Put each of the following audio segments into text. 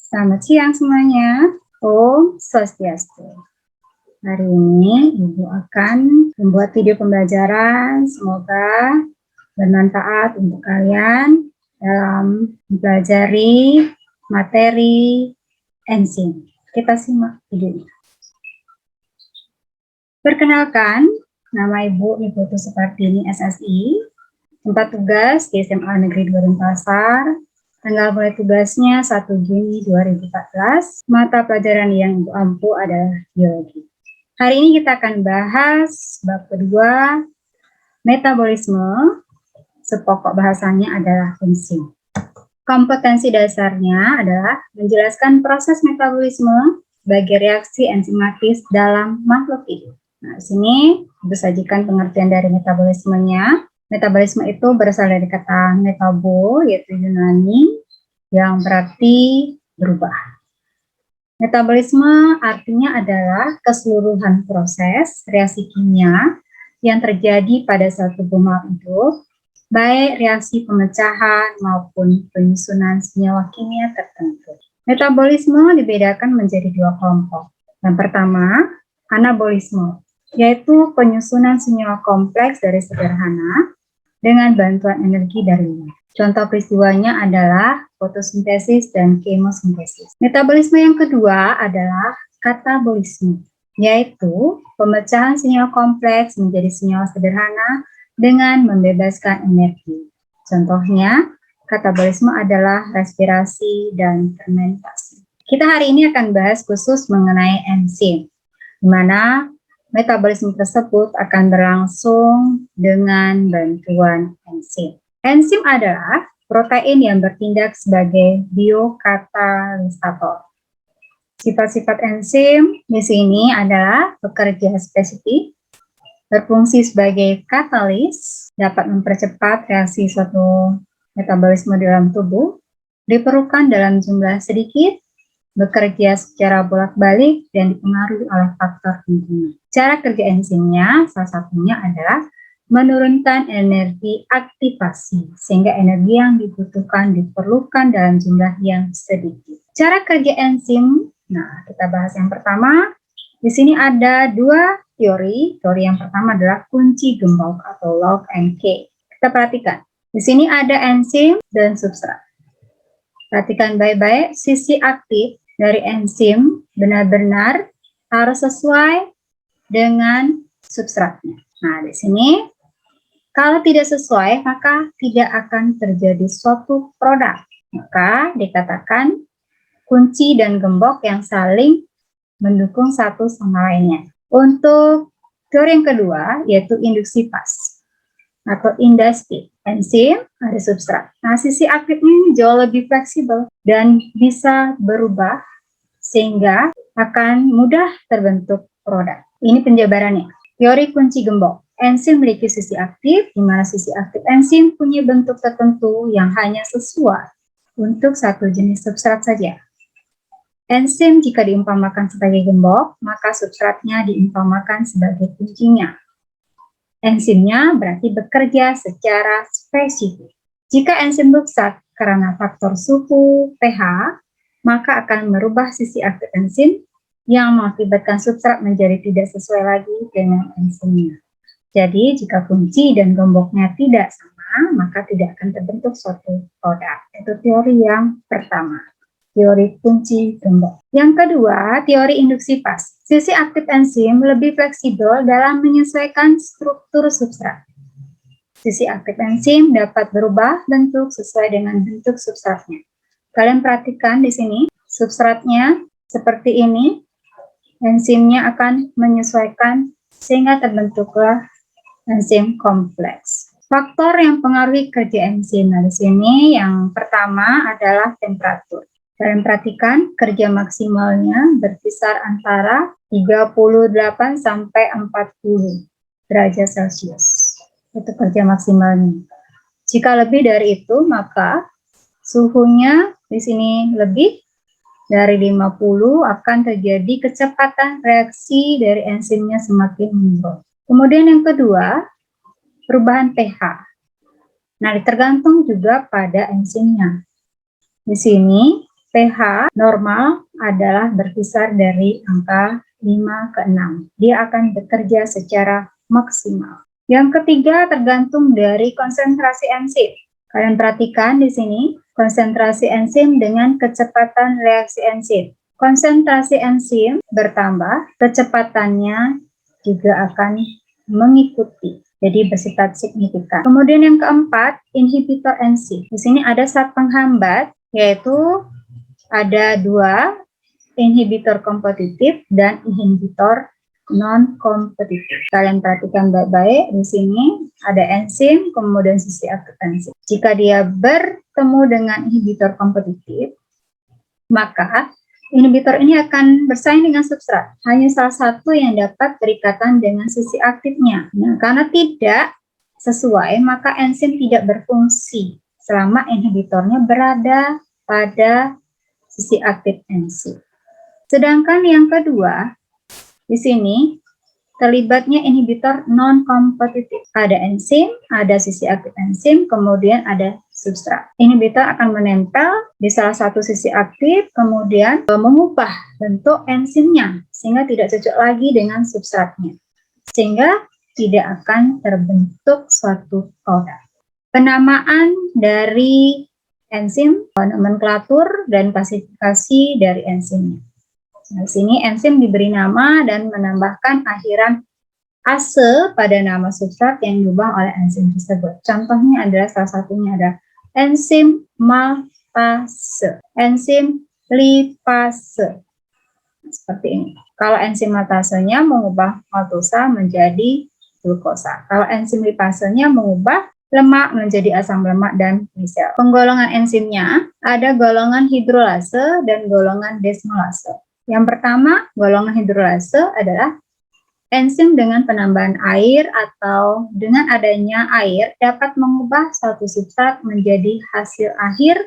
Selamat siang semuanya. Om Swastiastu. Hari ini Ibu akan membuat video pembelajaran. Semoga bermanfaat untuk kalian dalam mempelajari materi enzim. Kita simak videonya. Perkenalkan, nama Ibu Putu Supartini SSI, tempat tugas di SMA Negeri 2 Denpasar. Tanggal mulai tugasnya 1 Juni 2014. Mata pelajaran yang Ibu ampu adalah biologi. Hari ini kita akan bahas bab kedua, metabolisme. Sepokok bahasanya adalah enzim. Kompetensi dasarnya adalah menjelaskan proses metabolisme sebagai reaksi enzimatis dalam makhluk hidup. Nah, di sini Ibu sajikan pengertian dari metabolismenya. Metabolisme itu berasal dari kata metabo, yaitu Yunani, yang berarti berubah. Metabolisme artinya adalah keseluruhan proses reaksi kimia yang terjadi pada satu tubuh makhluk hidup, baik reaksi pemecahan maupun penyusunan senyawa kimia tertentu. Metabolisme dibedakan menjadi dua kelompok. Yang pertama, anabolisme, yaitu penyusunan senyawa kompleks dari sederhana dengan bantuan energi dari luar. Contoh peristiwanya adalah fotosintesis dan kemosintesis. Metabolisme yang kedua adalah katabolisme, yaitu pemecahan senyawa kompleks menjadi senyawa sederhana dengan membebaskan energi. Contohnya, katabolisme adalah respirasi dan fermentasi. Kita hari ini akan bahas khusus mengenai enzim, di mana metabolisme tersebut akan berlangsung dengan bantuan enzim. Enzim adalah protein yang bertindak sebagai biokatalisator. Sifat-sifat enzim di sini adalah bekerja spesifik, berfungsi sebagai katalis, dapat mempercepat reaksi suatu metabolisme dalam tubuh, diperlukan dalam jumlah sedikit, bekerja secara bolak-balik dan dipengaruhi oleh faktor lingkungan. Cara kerja enzimnya salah satunya adalah menurunkan energi aktivasi, sehingga energi yang dibutuhkan diperlukan dalam jumlah yang sedikit. Cara kerja enzim, nah kita bahas yang pertama. Di sini ada dua teori. Teori yang pertama adalah kunci gembok atau lock and key. Kita perhatikan, di sini ada enzim dan substrat. Perhatikan baik-baik, sisi aktif dari enzim benar-benar harus sesuai dengan substratnya. Nah, di sini kalau tidak sesuai, maka tidak akan terjadi suatu produk. Maka dikatakan kunci dan gembok yang saling mendukung satu sama lainnya. Untuk teori yang kedua, yaitu induksi fast atau industri. Enzim ada substrat. Nah, sisi aktifnya ini jauh lebih fleksibel dan bisa berubah sehingga akan mudah terbentuk produk. Ini penjabarannya. Teori kunci gembok. Enzim memiliki sisi aktif, di mana sisi aktif enzim punya bentuk tertentu yang hanya sesuai untuk satu jenis substrat saja. Enzim jika diumpamakan sebagai gembok, maka substratnya diumpamakan sebagai kuncinya. Enzimnya berarti bekerja secara spesifik. Jika enzim rusak karena faktor suhu, pH, maka akan merubah sisi aktif enzim yang mengakibatkan substrat menjadi tidak sesuai lagi dengan enzimnya. Jadi, jika kunci dan gemboknya tidak sama, maka tidak akan terbentuk suatu produk. Itu teori yang pertama. Teori kunci gembok. Yang kedua, teori induksi fast. Sisi aktif enzim lebih fleksibel dalam menyesuaikan struktur substrat. Sisi aktif enzim dapat berubah bentuk sesuai dengan bentuk substratnya. Kalian perhatikan di sini, substratnya seperti ini, enzimnya akan menyesuaikan sehingga terbentuklah enzim kompleks. Faktor yang mempengaruhi kerja enzim. Nah, di sini yang pertama adalah temperatur. Kalian perhatikan kerja maksimalnya berkisar antara 38 sampai 40 derajat Celcius. Itu kerja maksimalnya. Jika lebih dari itu, maka suhunya di sini lebih dari 50 akan terjadi kecepatan reaksi dari enzimnya semakin menurun. Kemudian yang kedua, perubahan pH. Nah, tergantung juga pada enzimnya. Di sini pH normal adalah berkisar dari angka 5 ke 6. Dia akan bekerja secara maksimal. Yang ketiga tergantung dari konsentrasi enzim. Kalian perhatikan di sini konsentrasi enzim dengan kecepatan reaksi enzim. Konsentrasi enzim bertambah, kecepatannya juga akan mengikuti. Jadi bersifat signifikan. Kemudian yang keempat, inhibitor enzim. Di sini ada zat penghambat, yaitu ada dua, inhibitor kompetitif dan inhibitor non-kompetitif. Kalian perhatikan baik-baik, di sini ada enzim, kemudian sisi aktif enzim. Jika dia bertemu dengan inhibitor kompetitif, maka inhibitor ini akan bersaing dengan substrat. Hanya salah satu yang dapat berikatan dengan sisi aktifnya. Nah, karena tidak sesuai, maka enzim tidak berfungsi selama inhibitornya berada pada sisi aktif enzim. Sedangkan yang kedua, di sini terlibatnya inhibitor non-kompetitif. Ada enzim, ada sisi aktif enzim, kemudian ada substrat. Inhibitor akan menempel di salah satu sisi aktif, kemudian mengubah bentuk enzimnya, sehingga tidak cocok lagi dengan substratnya. Sehingga tidak akan terbentuk suatu produk. Penamaan dari enzim, nomenklatur, dan klasifikasi dari enzimnya. Nah, di sini enzim diberi nama dan menambahkan akhiran ase pada nama substrat yang diubah oleh enzim tersebut. Contohnya adalah salah satunya ada enzim maltase, enzim lipase. Seperti ini. Kalau enzim maltasenya mengubah maltosa menjadi glukosa. Kalau enzim lipasenya mengubah lemak menjadi asam lemak dan misel. Penggolongan enzimnya ada golongan hidrolase dan golongan desmolase. Yang pertama, golongan hidrolase adalah enzim dengan penambahan air atau dengan adanya air dapat mengubah suatu substrat menjadi hasil akhir,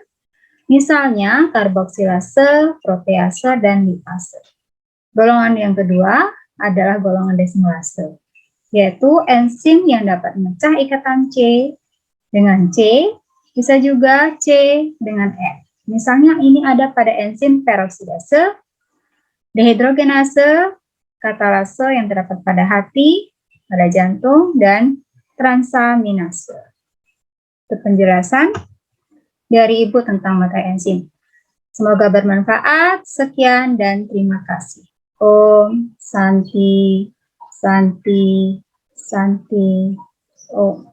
misalnya karboksilase, protease, dan lipase. Golongan yang kedua adalah golongan desmolase, yaitu enzim yang dapat memecah ikatan C dengan C, bisa juga C dengan F. Misalnya ini ada pada enzim peroksidase, dehidrogenase, katalase yang terdapat pada hati, pada jantung, dan transaminase. Itu penjelasan dari Ibu tentang materi enzim. Semoga bermanfaat. Sekian dan terima kasih. Om Santi, Santi, Santi, Om.